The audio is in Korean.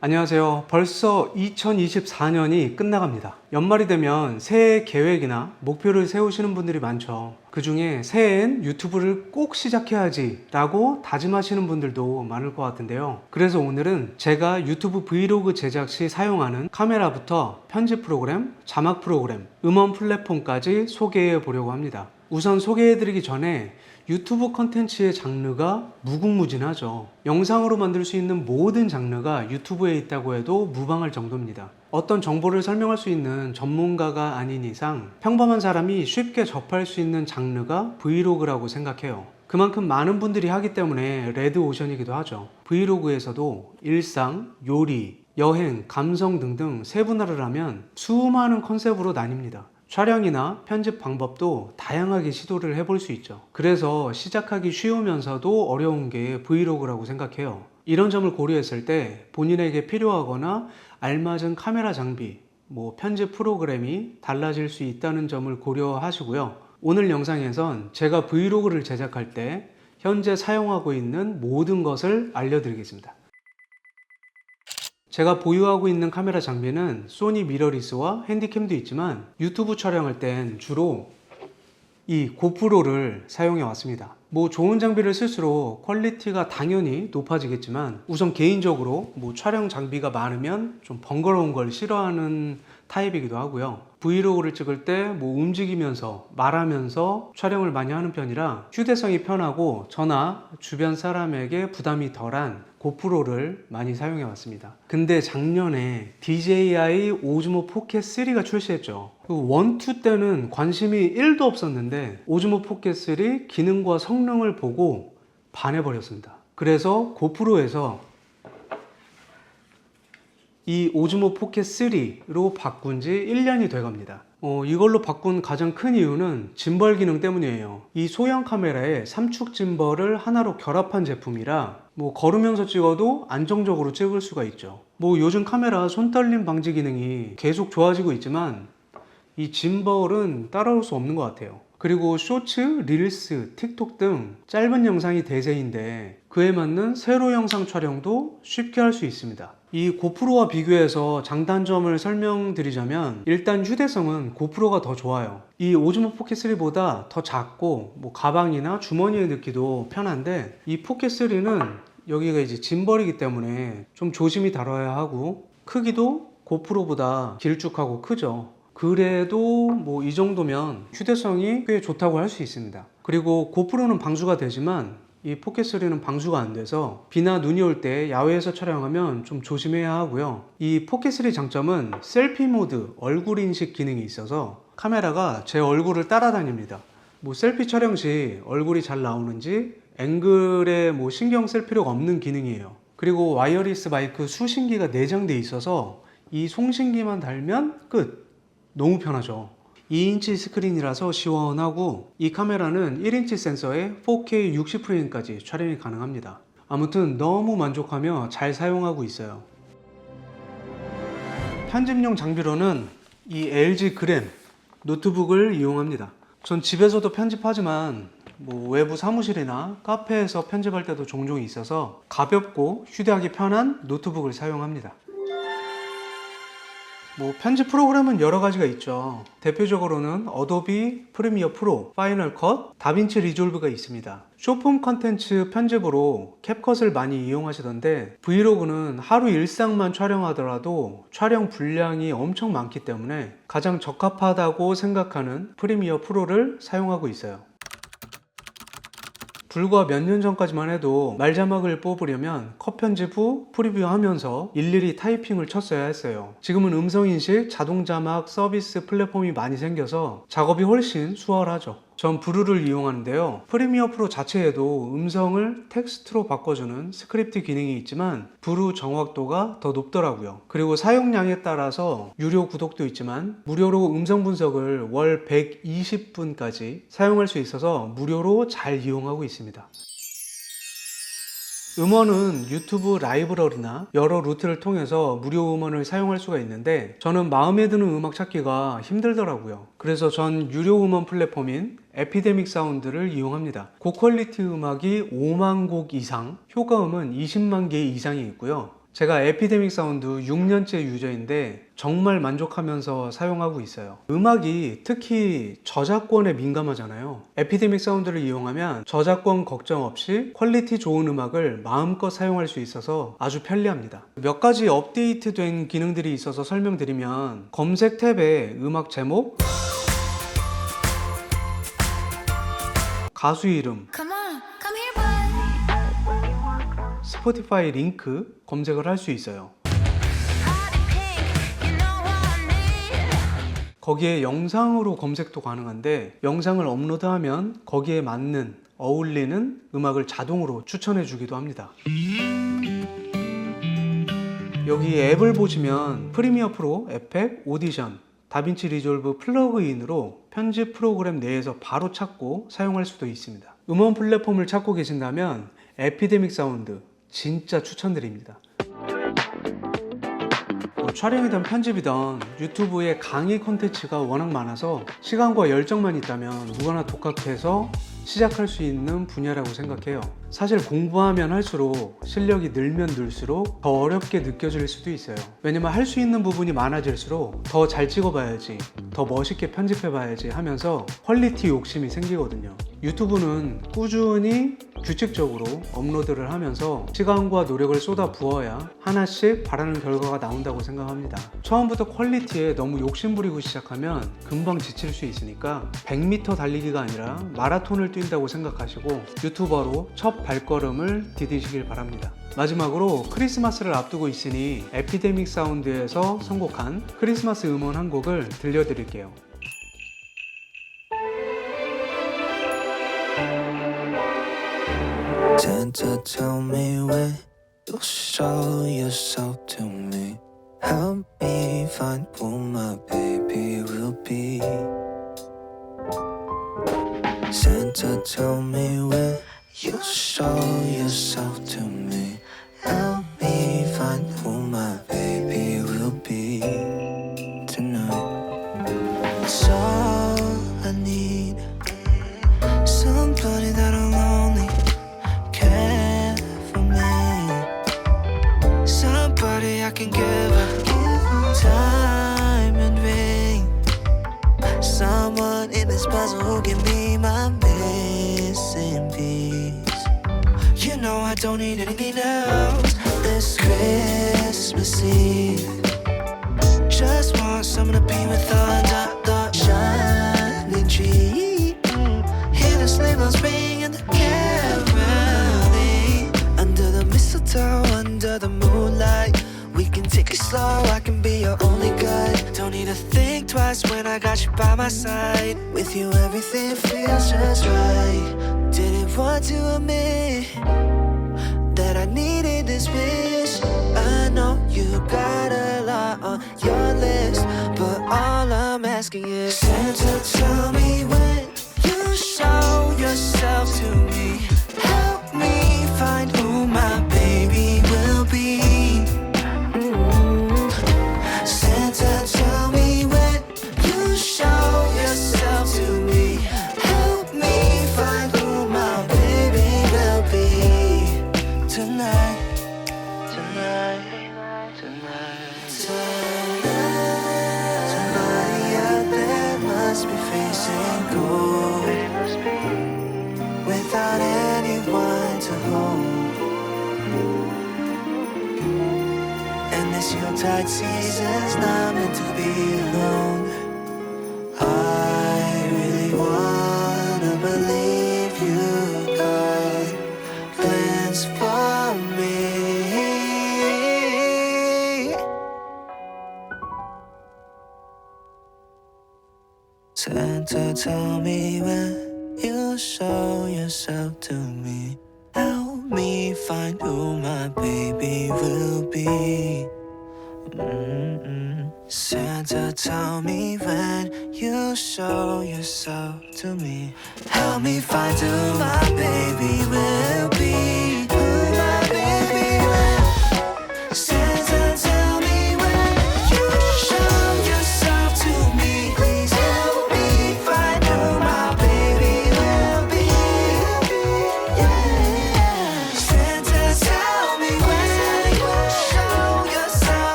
안녕하세요. 벌써 2024년이 끝나갑니다. 연말이 되면 새해 계획이나 목표를 세우시는 분들이 많죠. 그 중에 새해엔 유튜브를 꼭 시작해야지 라고 다짐하시는 분들도 많을 것 같은데요. 그래서 오늘은 제가 유튜브 브이로그 제작 시 사용하는 카메라부터 편집 프로그램, 자막 프로그램, 음원 플랫폼까지 소개해 보려고 합니다. 우선 소개해 드리기 전에 유튜브 컨텐츠의 장르가 무궁무진하죠. 영상으로 만들 수 있는 모든 장르가 유튜브에 있다고 해도 무방할 정도입니다. 어떤 정보를 설명할 수 있는 전문가가 아닌 이상 평범한 사람이 쉽게 접할 수 있는 장르가 브이로그라고 생각해요. 그만큼 많은 분들이 하기 때문에 레드오션이기도 하죠. 브이로그에서도 일상, 요리, 여행, 감성 등등 세분화를 하면 수많은 컨셉으로 나뉩니다. 촬영이나 편집 방법도 다양하게 시도를 해볼 수 있죠. 그래서 시작하기 쉬우면서도 어려운 게 브이로그라고 생각해요. 이런 점을 고려했을 때 본인에게 필요하거나 알맞은 카메라 장비, 편집 프로그램이 달라질 수 있다는 점을 고려하시고요. 오늘 영상에선 제가 브이로그를 제작할 때 현재 사용하고 있는 모든 것을 알려드리겠습니다. 제가 보유하고 있는 카메라 장비는 소니 미러리스와 핸디캠도 있지만 유튜브 촬영할 땐 주로 이 고프로를 사용해 왔습니다. 좋은 장비를 쓸수록 퀄리티가 당연히 높아지겠지만 우선 개인적으로 촬영 장비가 많으면 좀 번거로운 걸 싫어하는 타입이기도 하고요. 브이로그를 찍을 때 움직이면서 말하면서 촬영을 많이 하는 편이라 휴대성이 편하고 저나 주변 사람에게 부담이 덜한 고프로를 많이 사용해 왔습니다. 근데 작년에 DJI 오즈모 포켓 3가 출시했죠. 그 1, 2 때는 관심이 1도 없었는데 오즈모 포켓 3 기능과 성능을 보고 반해버렸습니다. 그래서 고프로에서 이 오즈모 포켓 3로 바꾼 지 1년이 돼 갑니다. 이걸로 바꾼 가장 큰 이유는 짐벌 기능 때문이에요. 이 소형 카메라에 삼축 짐벌을 하나로 결합한 제품이라 걸으면서 찍어도 안정적으로 찍을 수가 있죠. 요즘 카메라 손떨림 방지 기능이 계속 좋아지고 있지만 이 짐벌은 따라올 수 없는 것 같아요. 그리고 쇼츠, 릴스, 틱톡 등 짧은 영상이 대세인데 그에 맞는 세로 영상 촬영도 쉽게 할 수 있습니다. 이 고프로와 비교해서 장단점을 설명드리자면 일단 휴대성은 고프로가 더 좋아요. 이 오즈모 포켓 3보다 더 작고 가방이나 주머니에 넣기도 편한데 이 포켓 3는 여기가 이제 짐벌이기 때문에 좀 조심히 다뤄야 하고 크기도 고프로보다 길쭉하고 크죠. 그래도 이 정도면 휴대성이 꽤 좋다고 할 수 있습니다. 그리고 고프로는 방수가 되지만 이 포켓3는 방수가 안 돼서 비나 눈이 올 때 야외에서 촬영하면 좀 조심해야 하고요. 이 포켓3 장점은 셀피 모드 얼굴 인식 기능이 있어서 카메라가 제 얼굴을 따라다닙니다. 셀피 촬영 시 얼굴이 잘 나오는지 앵글에 신경 쓸 필요가 없는 기능이에요. 그리고 와이어리스 마이크 수신기가 내장돼 있어서 이 송신기만 달면 끝! 너무 편하죠. 2인치 스크린이라서 시원하고 이 카메라는 1인치 센서에 4K 60프레임까지 촬영이 가능합니다. 아무튼 너무 만족하며 잘 사용하고 있어요. 편집용 장비로는 이 LG 그램 노트북을 이용합니다. 전 집에서도 편집하지만 외부 사무실이나 카페에서 편집할 때도 종종 있어서 가볍고 휴대하기 편한 노트북을 사용합니다. 편집 프로그램은 여러 가지가 있죠. 대표적으로는 어도비 프리미어 프로, 파이널 컷, 다빈치 리졸브가 있습니다. 숏폼 컨텐츠 편집으로 캡컷을 많이 이용하시던데 브이로그는 하루 일상만 촬영하더라도 촬영 분량이 엄청 많기 때문에 가장 적합하다고 생각하는 프리미어 프로를 사용하고 있어요. 불과 몇 년 전까지만 해도 말자막을 뽑으려면 컷 편집 후 프리뷰 하면서 일일이 타이핑을 쳤어야 했어요. 지금은 음성인식 자동자막 서비스 플랫폼이 많이 생겨서 작업이 훨씬 수월하죠. 전 브루를 이용하는데요. 프리미어 프로 자체에도 음성을 텍스트로 바꿔주는 스크립트 기능이 있지만 브루 정확도가 더 높더라고요. 그리고 사용량에 따라서 유료 구독도 있지만 무료로 음성 분석을 월 120분까지 사용할 수 있어서 무료로 잘 이용하고 있습니다. 음원은 유튜브 라이브러리나 여러 루트를 통해서 무료 음원을 사용할 수가 있는데 저는 마음에 드는 음악 찾기가 힘들더라고요. 그래서 전 유료 음원 플랫폼인 에피데믹 사운드를 이용합니다. 고퀄리티 음악이 5만 곡 이상, 효과음은 20만 개 이상이 있고요. 제가 에피데믹 사운드 6년째 유저인데 정말 만족하면서 사용하고 있어요. 음악이 특히 저작권에 민감하잖아요. 에피데믹 사운드를 이용하면 저작권 걱정 없이 퀄리티 좋은 음악을 마음껏 사용할 수 있어서 아주 편리합니다. 몇 가지 업데이트된 기능들이 있어서 설명드리면, 검색 탭에 음악 제목, 가수 이름, 스포티파이 링크 검색을 할 수 있어요. 거기에 영상으로 검색도 가능한데, 영상을 업로드하면 거기에 맞는 어울리는 음악을 자동으로 추천해 주기도 합니다. 여기 앱을 보시면 프리미어 프로, 에펙, 오디션, 다빈치 리졸브 플러그인으로 편집 프로그램 내에서 바로 찾고 사용할 수도 있습니다. 음원 플랫폼을 찾고 계신다면 에피데믹 사운드 진짜 추천드립니다. 촬영이든 편집이든 유튜브에 강의 콘텐츠가 워낙 많아서 시간과 열정만 있다면 누구나 독학해서 시작할 수 있는 분야라고 생각해요. 사실 공부하면 할수록 실력이 늘면 늘수록 더 어렵게 느껴질 수도 있어요. 왜냐면 할 수 있는 부분이 많아질수록 더 잘 찍어봐야지, 더 멋있게 편집해봐야지 하면서 퀄리티 욕심이 생기거든요. 유튜브는 꾸준히 규칙적으로 업로드를 하면서 시간과 노력을 쏟아 부어야 하나씩 바라는 결과가 나온다고 생각합니다. 처음부터 퀄리티에 너무 욕심부리고 시작하면 금방 지칠 수 있으니까 100m 달리기가 아니라 마라톤을 뛴다고 생각하시고 유튜버로 첫 발걸음을 디디시길 바랍니다. 마지막으로 크리스마스를 앞두고 있으니 에피데믹 사운드에서 선곡한 크리스마스 음원 한 곡을 들려드릴게요. Santa, tell me when you'll show yourself to me. Help me find who my baby will be. Santa, tell me when you'll show yourself to me. Help me find who my baby will be tonight. It's all I need. Somebody that'll only care for me. Somebody I can give a time and ring. Someone in this puzzle who can be my missing piece. You know I don't need anything else this Christmas Eve. Just want someone to be with under the shining tree. Hear the sleigh bells ring and the caroling. Under the mistletoe, under the moonlight, we can take it slow, I can be your only guide. Don't need to think twice when I got you by my side. With you everything feels just right. Didn't want to admit that I needed this wish. I know you got a lot on your list, but all I'm asking is Santa, tell me when you show yourself to me. Help me find who my baby will be. Santa, tell me when you show yourself to me. Help me find who my baby will be tonight. Tonight, tonight, tonight. Somebody out there must be facing cold without anyone to hold. And this Yuletide season's not meant to be alone. I really wanna believe you got plans for me. Santa, tell me when you show yourself to me. Help me find who my baby will be. Santa, tell me when you show yourself to me. Help me find who my baby will be.